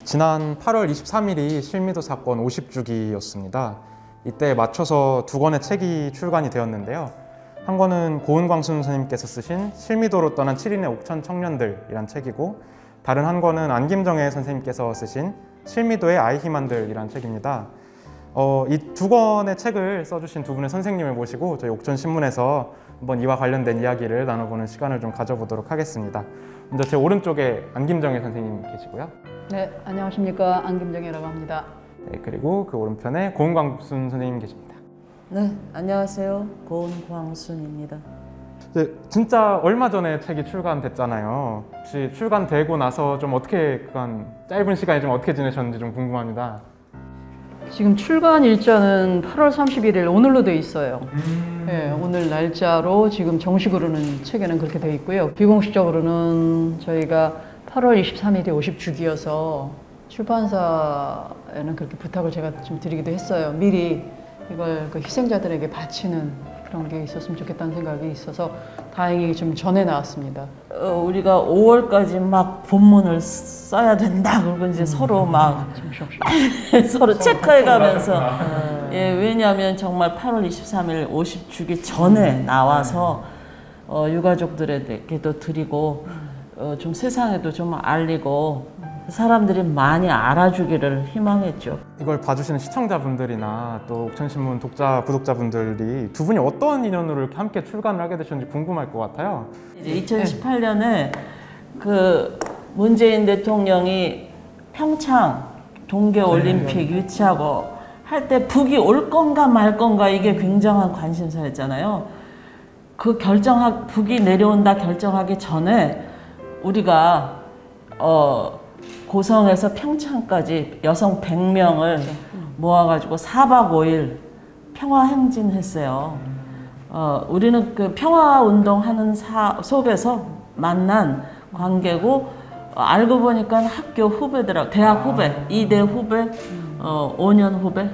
지난 8월 23일이 실미도 사건 50주기였습니다. 이때에 맞춰서 두 권의 책이 출간이 되었는데요. 한 권은 고은광순 선생님께서 쓰신 실미도로 떠난 7인의 옥천 청년들이란 책이고, 다른 한 권은 안김정혜 선생님께서 쓰신 실미도의 아이히만들이란 책입니다. 이 두 권의 책을 써주신 두 분의 선생님을 모시고 저희 옥천신문에서 한번 이와 관련된 이야기를 나눠보는 시간을 좀 가져보도록 하겠습니다. 먼저 제 오른쪽에 안김정혜 선생님 계시고요. 네, 안녕하십니까. 안김정혜라고 합니다. 네, 그리고 그 오른편에 고은광순 선생님 계십니다. 네, 안녕하세요. 고은광순입니다. 진짜 얼마 전에 책이 출간됐잖아요. 혹시 출간되고 나서 좀 어떻게 그간 짧은 시간에 좀 어떻게 지내셨는지 좀 궁금합니다. 지금 출간 일자는 8월 31일 오늘로 돼 있어요. 네, 오늘 날짜로 지금 정식으로는 책에는 그렇게 돼 있고요. 비공식적으로는 저희가 8월 23일이 50주기여서 출판사에는 그렇게 부탁을 제가 좀 드리기도 했어요. 미리 이걸 그 희생자들에게 바치는 그런 게 있었으면 좋겠다는 생각이 있어서 다행히 좀 전에 나왔습니다. 우리가 5월까지 막 본문을 써야 된다. 그리고 이제 서로 막 서로 체크해가면서 예, 왜냐하면 정말 8월 23일 50주기 전에 나와서 유가족들에게도 드리고 좀 세상에도 좀 알리고 사람들이 많이 알아주기를 희망했죠. 이걸 봐주시는 시청자분들이나 또 옥천신문 구독자분들이 두 분이 어떤 인연으로 이렇게 함께 출간을 하게 되셨는지 궁금할 것 같아요. 이제 2018년에 그 문재인 대통령이 평창 동계올림픽 유치하고 할 때 북이 올 건가 말 건가 이게 굉장한 관심사였잖아요. 북이 내려온다 결정하기 전에 우리가 고성에서 평창까지 여성 100명을 모아가지고 4박 5일 평화행진했어요. 우리는 그 평화운동하는 속에서 만난 관계고, 알고 보니까 학교 후배들하고, 대학 후배, 2대 후배, 5년 후배.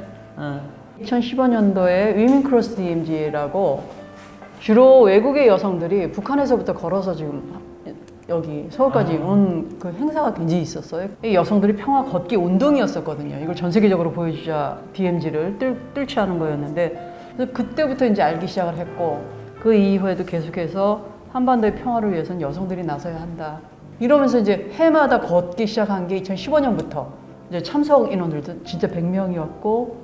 2015년도에 위민 크로스 DMZ라고 주로 외국의 여성들이 북한에서부터 걸어서 지금 여기 서울까지 온 그 행사가 굉장히 있었어요. 이 여성들이 평화 걷기 운동이었었거든요. 이걸 전 세계적으로 보여주자 DMZ를 뚫지 않은 거였는데, 그래서 그때부터 이제 알기 시작을 했고, 그 이후에도 계속해서 한반도의 평화를 위해서는 여성들이 나서야 한다. 이러면서 이제 해마다 걷기 시작한 게 2015년부터 이제 참석 인원들도 진짜 100명이었고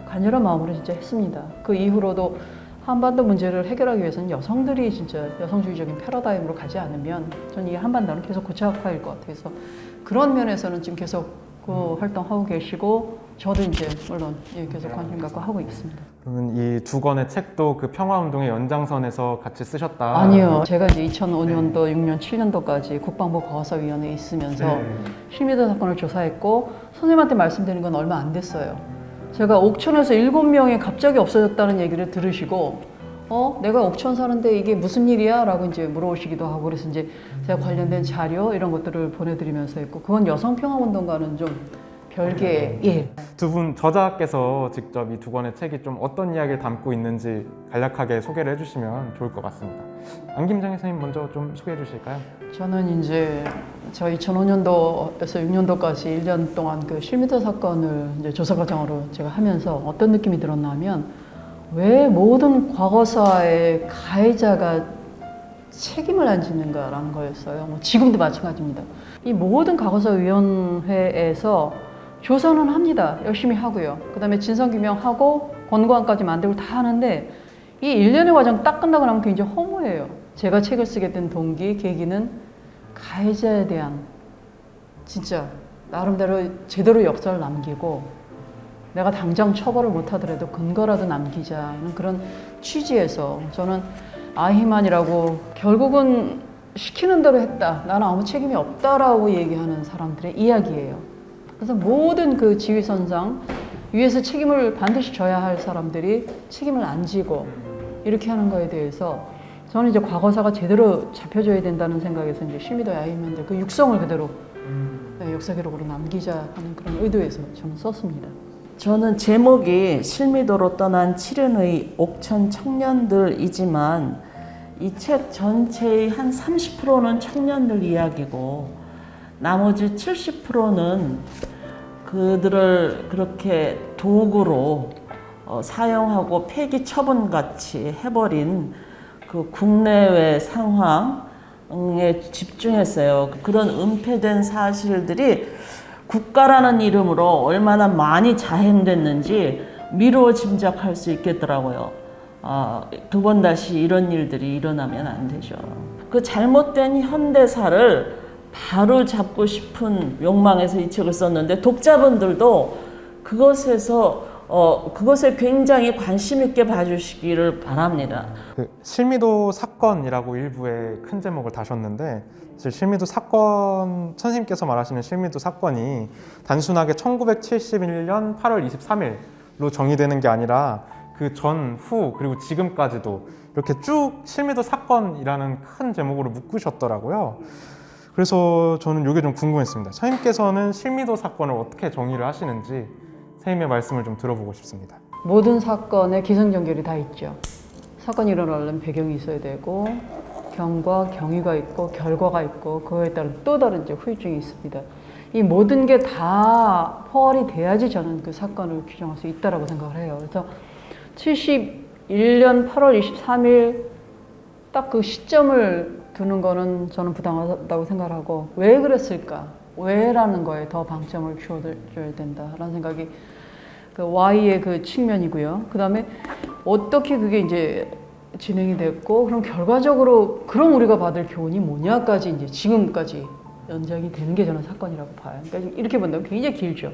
간절한 마음으로 진짜 했습니다. 그 이후로도 한반도 문제를 해결하기 위해서는 여성들이 진짜 여성주의적인 패러다임으로 가지 않으면 저는 이 한반도는 계속 고착화일 것 같아서, 그런 면에서는 지금 계속 그 활동하고 계시고, 저도 이제 물론 계속 관심 갖고 하고 있습니다. 그러면 이 두 권의 책도 그 평화운동의 연장선에서 같이 쓰셨다? 아니요. 제가 이제 2005년도, 6년, 7년도까지 국방부 거사위원회에 있으면서 실미도 사건을 조사했고, 선생님한테 말씀드린 건 얼마 안 됐어요. 제가 옥천에서 7명이 갑자기 없어졌다는 얘기를 들으시고, 내가 옥천 사는데 이게 무슨 일이야? 라고 이제 물어보시기도 하고, 그래서 이제 제가 관련된 자료 이런 것들을 보내드리면서 했고, 그건 여성평화운동과는 좀 별개의 일. 두 분 저자께서 직접 이 두 권의 책이 좀 어떤 이야기를 담고 있는지 간략하게 소개를 해주시면 좋을 것 같습니다. 안김정혜 선생님 먼저 좀 소개해 주실까요? 저는 이제 저 2005년도에서 6년도까지 1년 동안 그 실미도 사건을 이제 조사 과정으로 제가 하면서 어떤 느낌이 들었냐면, 왜 모든 과거사의 가해자가 책임을 안 지는가라는 거였어요. 뭐 지금도 마찬가지입니다. 이 모든 과거사위원회에서 조사는 합니다. 열심히 하고요. 그 다음에 진상규명하고 권고안까지 만들고 다 하는데, 이 일련의 과정 딱 끝나고 나면 굉장히 허무해요. 제가 책을 쓰게 된 동기, 계기는 가해자에 대한 진짜 나름대로 제대로 역사를 남기고, 내가 당장 처벌을 못하더라도 근거라도 남기자는 그런 취지에서 저는 아이히만이라고 결국은 시키는 대로 했다, 나는 아무 책임이 없다라고 얘기하는 사람들의 이야기예요. 그래서 모든 그 지휘선상 위에서 책임을 반드시 져야 할 사람들이 책임을 안 지고 이렇게 하는 거에 대해서 저는 이제 과거사가 제대로 잡혀줘야 된다는 생각에서 이제 실미도의 아이히만들 그 육성을 그대로 역사 기록으로 남기자 하는 그런 의도에서 저는 썼습니다. 저는 제목이 실미도로 떠난 7인의 옥천 청년들이지만 이 책 전체의 한 30%는 청년들 이야기고 나머지 70%는 그들을 그렇게 도구로 사용하고 폐기 처분같이 해버린 그 국내외 상황에 집중했어요. 그런 은폐된 사실들이 국가라는 이름으로 얼마나 많이 자행됐는지 미루어 짐작할 수 있겠더라고요. 두 번 다시 이런 일들이 일어나면 안 되죠. 그 잘못된 현대사를 바로 잡고 싶은 욕망에서 이 책을 썼는데 독자분들도 그것에 굉장히 관심 있게 봐주시기를 바랍니다. 그 실미도 사건이라고 일부에 큰 제목을 다셨는데 사실 실미도 사건, 선생님께서 말하시는 실미도 사건이 단순하게 1971년 8월 23일로 정의되는 게 아니라 그 전, 후, 그리고 지금까지도 이렇게 쭉 실미도 사건이라는 큰 제목으로 묶으셨더라고요. 그래서 저는 이게 좀 궁금했습니다. 선생님께서는 실미도 사건을 어떻게 정의를 하시는지 선생님의 말씀을 좀 들어보고 싶습니다. 모든 사건에 기승전결이 다 있죠. 사건이 일어나려면 배경이 있어야 되고 경과 경위가 있고 결과가 있고 그거에 따른 또 다른 이제 후유증이 있습니다. 이 모든 게 다 포괄이 돼야지 저는 그 사건을 규정할 수 있다라고 생각을 해요. 그래서 71년 8월 23일 딱 그 시점을 두는 거는 저는 부당하다고 생각하고 왜 그랬을까? 왜라는 거에 더 방점을 주어줘야 된다라는 생각이 그 Y의 그 측면이고요. 그 다음에 어떻게 그게 이제 진행이 됐고, 그럼 결과적으로 그럼 우리가 받을 교훈이 뭐냐까지 이제 지금까지 연장이 되는 게 저는 사건이라고 봐요. 그러니까 이렇게 본다면 굉장히 길죠.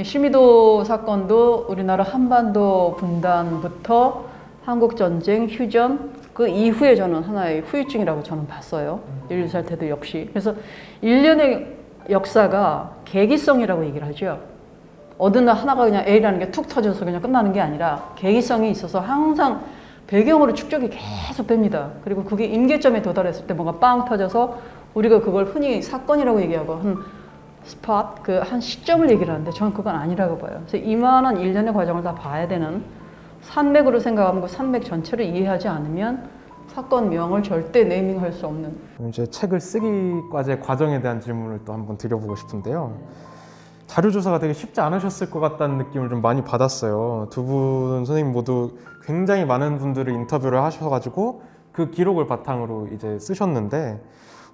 실미도 사건도 우리나라 한반도 분단부터 한국전쟁, 휴전, 그 이후에 저는 하나의 후유증이라고 저는 봤어요. 인류 사태도 역시. 그래서 일련의 역사가 계기성이라고 얘기를 하죠. 어느 날 하나가 그냥 A라는 게 툭 터져서 그냥 끝나는 게 아니라 계기성이 있어서 항상 배경으로 축적이 계속 됩니다. 그리고 그게 임계점에 도달했을 때 뭔가 빵 터져서 우리가 그걸 흔히 사건이라고 얘기하고 한 스팟, 그 한 시점을 얘기를 하는데 저는 그건 아니라고 봐요. 그래서 이만한 일련의 과정을 다 봐야 되는 산맥으로 생각하면 그 산맥 전체를 이해하지 않으면 사건명을 절대 네이밍할 수 없는. 이제 책을 쓰기까지의 과정에 대한 질문을 또 한번 드려보고 싶은데요. 자료조사가 되게 쉽지 않으셨을 것 같다는 느낌을 좀 많이 받았어요. 두 분 선생님 모두 굉장히 많은 분들을 인터뷰를 하셔가지고 그 기록을 바탕으로 이제 쓰셨는데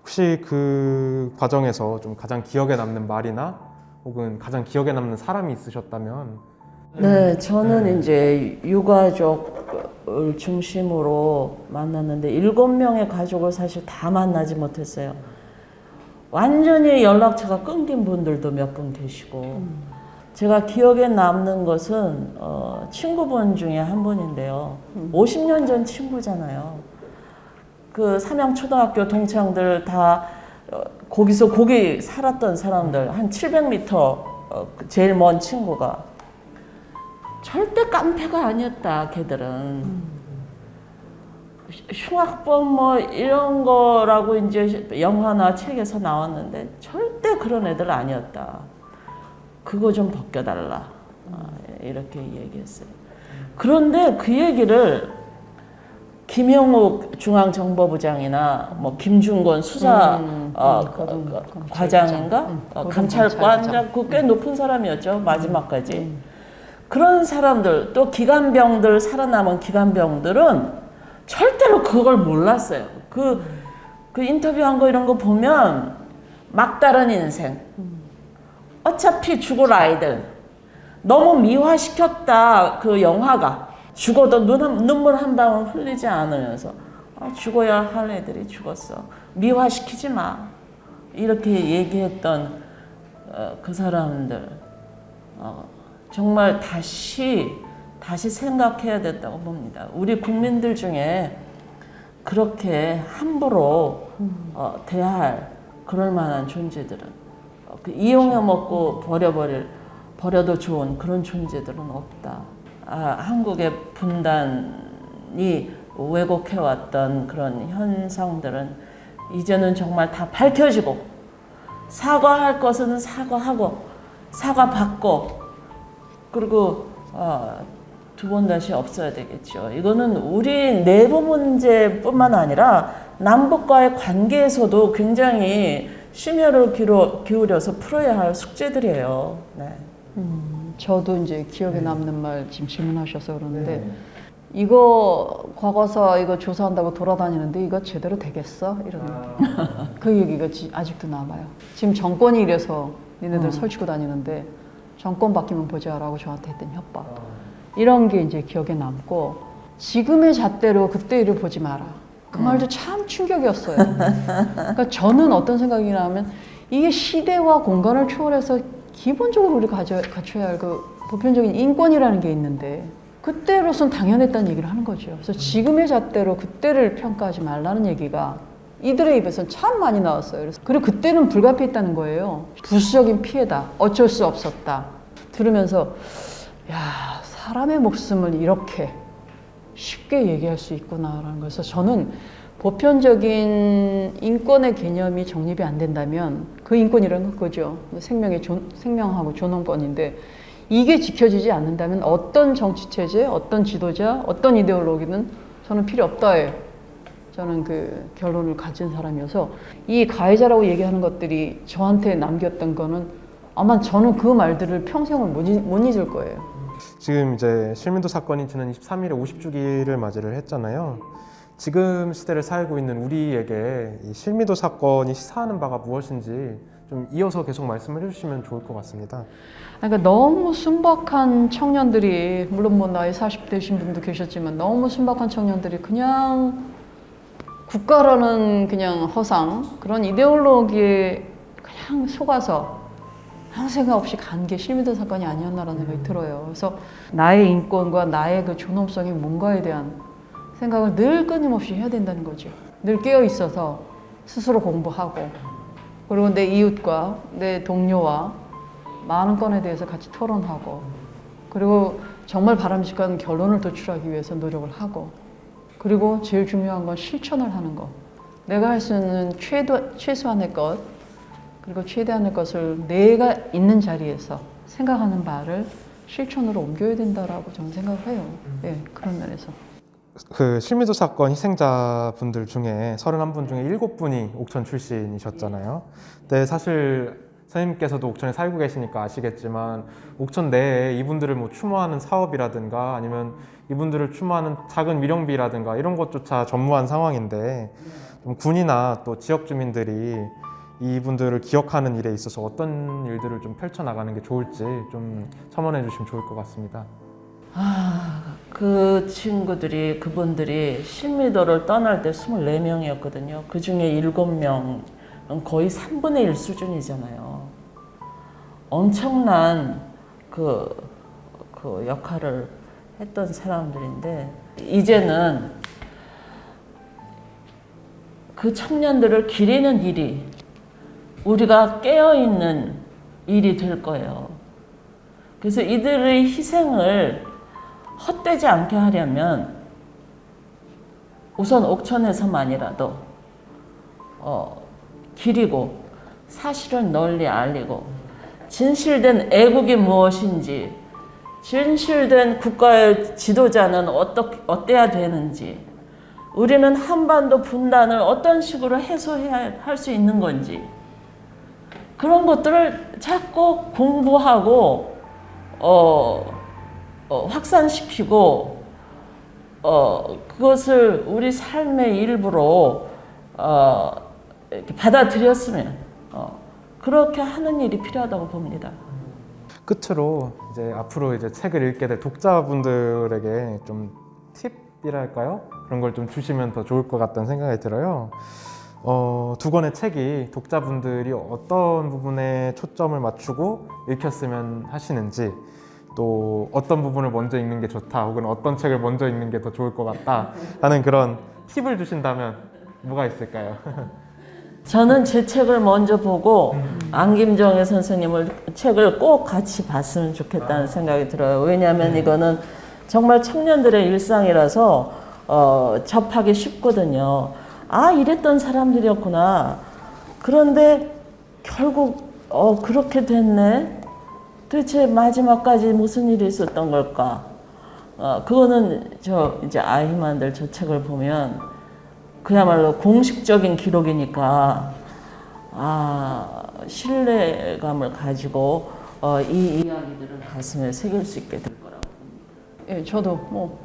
혹시 그 과정에서 좀 가장 기억에 남는 말이나 혹은 가장 기억에 남는 사람이 있으셨다면? 네, 저는 이제 유가족을 중심으로 만났는데 7명의 가족을 사실 다 만나지 못했어요. 완전히 연락처가 끊긴 분들도 몇 분 계시고 제가 기억에 남는 것은 친구분 중에 한 분인데요. 50년 전 친구잖아요. 그 삼양초등학교 동창들 다 거기 살았던 사람들 한 700m 제일 먼 친구가 절대 깡패가 아니었다. 걔들은 흉악범 뭐 이런 거라고 이제 영화나 책에서 나왔는데 절대 그런 애들 아니었다. 그거 좀 벗겨달라. 이렇게 얘기했어요. 그런데 그 얘기를 김영욱 중앙정보부장이나 뭐 김준권 수사 과장인가 감찰관 그 꽤 높은 사람이었죠. 마지막까지. 그런 사람들 또 기관병들 살아남은 기관병들은 절대로 그걸 몰랐어요. 그 인터뷰한 거 이런 거 보면 막다른 인생. 어차피 죽을 아이들. 너무 미화시켰다. 그 영화가. 죽어도 눈물 한 방울 흘리지 않으면서 죽어야 할 애들이 죽었어. 미화시키지 마. 이렇게 얘기했던 그 사람들. 정말 다시 생각해야 된다고 봅니다. 우리 국민들 중에 그렇게 함부로 대할 그럴 만한 존재들은 이용해 먹고 버려도 좋은 그런 존재들은 없다. 한국의 분단이 왜곡해왔던 그런 현상들은 이제는 정말 다 밝혀지고 사과할 것은 사과하고 사과받고 그리고 두 번 다시 없어야 되겠죠. 이거는 우리 내부 문제뿐만 아니라 남북과의 관계에서도 굉장히 심혈을 기울여서 풀어야 할 숙제들이에요. 네. 저도 이제 기억에 남는 말 지금 질문하셔서 그러는데 이거 과거사 이거 조사한다고 돌아다니는데 이거 제대로 되겠어? 이런 그 얘기가 아직도 남아요. 지금 정권이 이래서 니네들 설치고 다니는데 정권 바뀌면 보자라고 저한테 했던 협박. 이런 게 이제 기억에 남고 지금의 잣대로 그때 일을 보지 마라. 그 말도 참 충격이었어요. 그러니까 저는 어떤 생각이냐 하면 이게 시대와 공간을 초월해서 기본적으로 우리가 갖춰야 할 그 보편적인 인권이라는 게 있는데 그때로선 당연했다는 얘기를 하는 거죠. 그래서 지금의 잣대로 그때를 평가하지 말라는 얘기가 이들의 입에서는 참 많이 나왔어요. 그리고 그때는 불가피했다는 거예요. 부수적인 피해다. 어쩔 수 없었다. 들으면서 야, 사람의 목숨을 이렇게 쉽게 얘기할 수 있구나라는 거에서 저는 보편적인 인권의 개념이 정립이 안 된다면 그 인권이라는 건 그거죠. 생명하고 존엄권인데 이게 지켜지지 않는다면 어떤 정치체제, 어떤 지도자, 어떤 이데올로기는 저는 필요 없다예요. 저는 그 결론을 가진 사람이어서 이 가해자라고 얘기하는 것들이 저한테 남겼던 거는 아마 저는 그 말들을 평생을 못 잊을 거예요. 지금 이제 실미도 사건이 지난 23일에 50주기를 맞이를 했잖아요. 지금 시대를 살고 있는 우리에게 이 실미도 사건이 시사하는 바가 무엇인지 좀 이어서 계속 말씀을 해주시면 좋을 것 같습니다. 그러니까 너무 순박한 청년들이, 물론 뭐 나이 40대신 분도 계셨지만 너무 순박한 청년들이 그냥 국가라는 그냥 허상, 그런 이데올로기에 그냥 속아서 아무 생각 없이 간 게 실미도 사건이 아니었나라는 생각이 들어요. 그래서 나의 인권과 나의 그 존엄성이 뭔가에 대한 생각을 늘 끊임없이 해야 된다는 거죠. 늘 깨어 있어서 스스로 공부하고, 그리고 내 이웃과 내 동료와 많은 건에 대해서 같이 토론하고, 그리고 정말 바람직한 결론을 도출하기 위해서 노력을 하고, 그리고 제일 중요한 건 실천을 하는 것. 내가 할 수 있는 최소한의 것, 그리고 최대한의 것을 내가 있는 자리에서 생각하는 바를 실천으로 옮겨야 된다라고 저는 생각을 해요. 예, 그런 면에서. 그 실미도 사건 희생자분들 중에 31분 중에 7분이 옥천 출신이셨잖아요. 근데 사실 선생님께서도 옥천에 살고 계시니까 아시겠지만 옥천 내에 이분들을 뭐 추모하는 사업이라든가 아니면 이분들을 추모하는 작은 위령비라든가 이런 것조차 전무한 상황인데 좀 군이나 또 지역 주민들이 이분들을 기억하는 일에 있어서 어떤 일들을 좀 펼쳐나가는 게 좋을지 좀 첨언해 주시면 좋을 것 같습니다. 그 친구들이, 그분들이 실미도를 떠날 때 24명이었거든요. 그 중에 7명은 거의 3분의 1 수준이잖아요. 엄청난 그 역할을 했던 사람들인데, 이제는 그 청년들을 기리는 일이 우리가 깨어있는 일이 될 거예요. 그래서 이들의 희생을 헛되지 않게 하려면 우선 옥천에서만이라도 기리고 사실을 널리 알리고 진실된 애국이 무엇인지, 진실된 국가의 지도자는 어때야 되는지, 우리는 한반도 분단을 어떤 식으로 해소해야 할 수 있는 건지, 그런 것들을 자꾸 공부하고 확산시키고 그것을 우리 삶의 일부로 이렇게 받아들였으면 그렇게 하는 일이 필요하다고 봅니다. 끝으로 이제 앞으로 이제 책을 읽게 될 독자분들에게 좀 팁이랄까요? 그런 걸 좀 주시면 더 좋을 것 같다는 생각이 들어요. 두 권의 책이 독자분들이 어떤 부분에 초점을 맞추고 읽혔으면 하시는지, 또 어떤 부분을 먼저 읽는 게 좋다 혹은 어떤 책을 먼저 읽는 게 더 좋을 것 같다 하는 그런 팁을 주신다면 뭐가 있을까요? 저는 제 책을 먼저 보고 안김정혜 선생님을 책을 꼭 같이 봤으면 좋겠다는 생각이 들어요. 왜냐하면 이거는 정말 청년들의 일상이라서 접하기 쉽거든요. 아, 이랬던 사람들이었구나. 그런데 결국 그렇게 됐네. 도대체 마지막까지 무슨 일이 있었던 걸까? 그거는 이제 아이만들 저 책을 보면 그야말로 공식적인 기록이니까 신뢰감을 가지고 이 이야기들을 가슴에 새길 수 있게 될 거라고. 예, 저도 뭐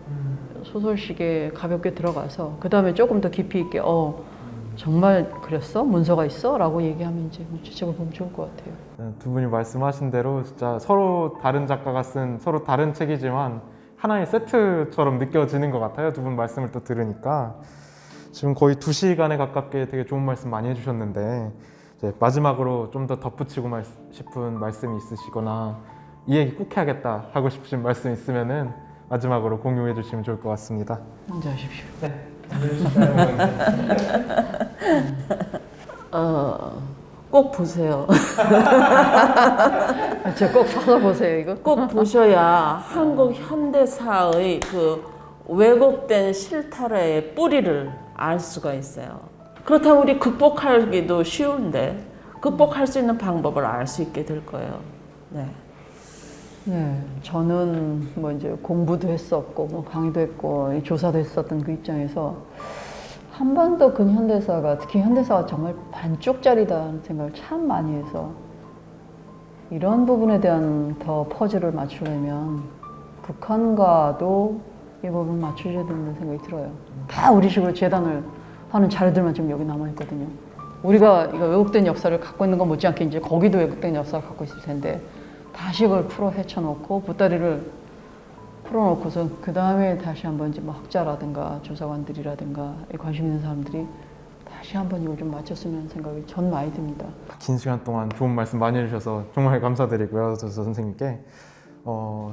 소설식에 가볍게 들어가서 그 다음에 조금 더 깊이 있게 정말 그랬어? 문서가 있어? 라고 얘기하면 이제 책을 보면 좋을 것 같아요. 네, 두 분이 말씀하신 대로 진짜 서로 다른 작가가 쓴 서로 다른 책이지만 하나의 세트처럼 느껴지는 것 같아요. 두 분 말씀을 또 들으니까 지금 거의 2시간에 가깝게 되게 좋은 말씀 많이 해주셨는데 이제 마지막으로 좀 더 덧붙이고 싶은 말씀이 있으시거나 이 얘기 꼭 해야겠다 하고 싶으신 말씀 있으면은 마지막으로 공유해 주시면 좋을 것 같습니다. 먼저 하십시오. 꼭 보세요. 꼭 찾아보세요, 이거. 꼭 보셔야 한국 현대사의 그 왜곡된 실타래의 뿌리를 알 수가 있어요. 그렇다면 우리 극복하기도 쉬운데 극복할 수 있는 방법을 알 수 있게 될 거예요. 네. 네, 저는 뭐 이제 공부도 했었고, 뭐 강의도 했고, 이 조사도 했었던 그 입장에서 한반도 근현대사가, 특히 현대사가 정말 반쪽짜리다는 생각을 참 많이 해서 이런 부분에 대한 더 퍼즐을 맞추려면 북한과도 이 부분을 맞춰줘야 된다는 생각이 들어요. 다 우리식으로 재단을 하는 자료들만 지금 여기 남아있거든요. 우리가 이거 왜곡된 역사를 갖고 있는 건 못지않게 이제 거기도 왜곡된 역사를 갖고 있을 텐데 다시 그걸 풀어 헤쳐놓고 보따리를 풀어놓고서 그 다음에 다시 한번 이제 뭐 학자라든가 조사관들이라든가 관심 있는 사람들이 다시 한번 이걸 좀 맞췄으면 생각이 전 많이 듭니다. 긴 시간 동안 좋은 말씀 많이 해주셔서 정말 감사드리고요. 저 선생님께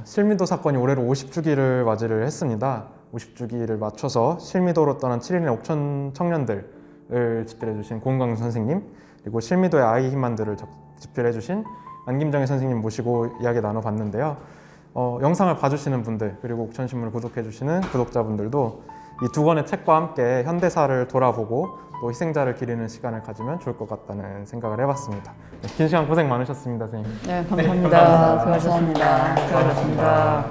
실미도 사건이 올해로 50주기를 맞이를 했습니다. 50주기를 맞춰서 실미도로 떠난 7인의 옥천 청년들을 집필해주신 고은광 선생님, 그리고 실미도의 아이 힘만들을 집필해주신 안김정희 선생님 모시고 이야기 나눠봤는데요. 영상을 봐주시는 분들, 그리고 옥천신문을 구독해주시는 구독자분들도 이 두 권의 책과 함께 현대사를 돌아보고 또 희생자를 기리는 시간을 가지면 좋을 것 같다는 생각을 해봤습니다. 네, 긴 시간 고생 많으셨습니다, 선생님. 네, 감사합니다. 수고하셨습니다. 수고하셨습니다.